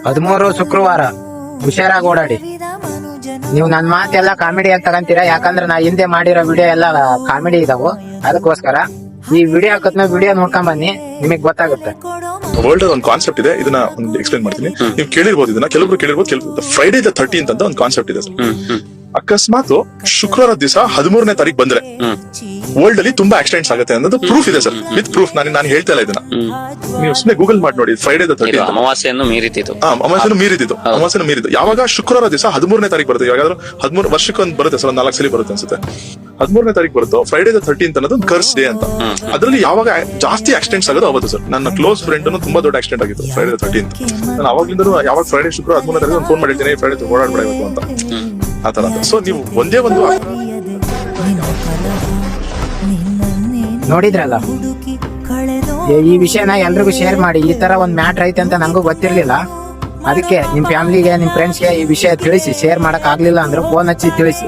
13 ಶುಕ್ರವಾರ ಹುಷಾರಾಗಿ ಓಡಾಡಿ. ನೀವು ನನ್ ಮಾತೆಲ್ಲ ಕಾಮಿಡಿ ಅಂತ ತಗಂತೀರಾ, ಯಾಕಂದ್ರೆ ನಾ ಹಿಂದೆ ಮಾಡಿರೋ ವಿಡಿಯೋ ಎಲ್ಲ ಕಾಮಿಡಿ ಇದಾವು. ಅದಕ್ಕೋಸ್ಕರ ಈ ವಿಡಿಯೋ ಹಾಕತ್ನ ವಿಡಿಯೋ ನೋಡ್ಕೊಂಡ್ ಬನ್ನಿ, ನಿಮಗ್ ಗೊತ್ತಾಗುತ್ತೆ. ವರ್ಲ್ಡ್ ಒಂದು ಕಾನ್ಸೆಪ್ಟ್ ಇದೆ, ಇದನ್ನ ಒಂದು ಎಕ್ಸ್ಪ್ಲೇನ್ ಮಾಡ್ತೀನಿ. ನೀವು ಕೇಳಿರ್ಬೋದು, ಇದನ್ನ ಕೆಲವರು ಕೇಳಿರ್ಬೋದು. ಫ್ರೈಡೇ ದ 13th ಅಂತ ಒಂದು ಕಾನ್ಸೆಪ್ಟ್ ಇದೆ ಸರ್. ಅಕಸ್ಮಾತ್ ಶುಕ್ರವಾರ ದಿವಸ 13ನೇ ತಾರೀಕು ಬಂದ್ರೆ ವರ್ಲ್ಡ್ ಅಲ್ಲಿ ತುಂಬಾ ಆಕ್ಸಿಡೆಂಟ್ಸ್ ಆಗುತ್ತೆ ಅನ್ನೋದು ಪ್ರೂಫ್ ಇದೆ ಸರ್, ವಿತ್ ಪ್ರೂಫ್. ನಾನು ಹೇಳ್ತಾ ಇಲ್ಲ ಇದನ್ನ, ನೀವು ಸುಮ್ಮನೆ ಗೂಗಲ್ ಮಾಡಿ ನೋಡಿ. ಫ್ರೈಡೇ ದ 13th ಅಮಾವಾಸ್ಯೆಯನ್ನು ಮೀರಿದ್ದು, ಅಮಾವಾಸ್ಯೆಯನ್ನು ಮೀರಿದ್ದು ಯಾವಾಗ ಜಾವಾಗ ದಿವಸ 13ನೇ ತಾರೀಕು ಬರುತ್ತೆ. ಯಾವಾಗಾದ್ರೂ 13 ವರ್ಷಕ್ಕೊಂದು ಬರುತ್ತೆ ಸರ್, 4 ಸಲ ಬರುತ್ತೆ ಅನ್ಸುತ್ತೆ. 13ನೇ ತಾರೀಕು ಬರುತ್ತೋ ಫ್ರೈಡೇ ದ 13th ಅನ್ನೋದು ಒಂದು ಕರ್ಸ್ ಡೇ ಅಂತ. ಅದ್ರಲ್ಲಿ ಯಾವಾಗ ಜಾಸ್ತಿ ಆಕ್ಸಿಡೆಂಟ್ಸ್ ಆಗೋದು ಅವತ್ತು ಸರ್. ನನ್ನ ಕ್ಲೋಸ್ ಫ್ರೆಂಡ್ ತುಂಬಾ ದೊಡ್ಡ ಆಕ್ಸಿಡೆಂಟ್ ಆಗಿತ್ತು ಫ್ರೈಡೇ ದ 13th. ನಾನು ಅವಾಗ್ಲಿಂದ ಯಾವಾಗ ಫ್ರೈಡೇ ಶುಕ್ರವಾರ 13ನೇ ತಾರೀಕು ಫೋನ್ ಮಾಡಿರ್ತೀನಿ, ಫ್ರೈಡೇ ಓಡಾಡ್ಬೇಡ ಇವತ್ತು ಅಂತ, ಆತರ ಅಂತ. ಸೊ ನೀವು ಒಂದೇ ಒಂದು ನೋಡಿದ್ರಲ್ಲ, ಈ ವಿಷಯನ ಎಲ್ರಿಗೂ ಶೇರ್ ಮಾಡಿ. ಈ ತರ ಒಂದ್ ಮ್ಯಾಟ್ರ್ ಐತೆ ಅಂತ ನಂಗೂ ಗೊತ್ತಿರ್ಲಿಲ್ಲ. ಅದಕ್ಕೆ ನಿಮ್ ಫ್ಯಾಮಿಲಿಗೆ, ನಿಮ್ ಫ್ರೆಂಡ್ಸ್ಗೆ ಈ ವಿಷಯ ತಿಳಿಸಿ. ಶೇರ್ ಮಾಡಕ್ ಆಗ್ಲಿಲ್ಲ ಅಂದ್ರೆ ಫೋನ್ ಹಚ್ಚಿ ತಿಳಿಸಿ.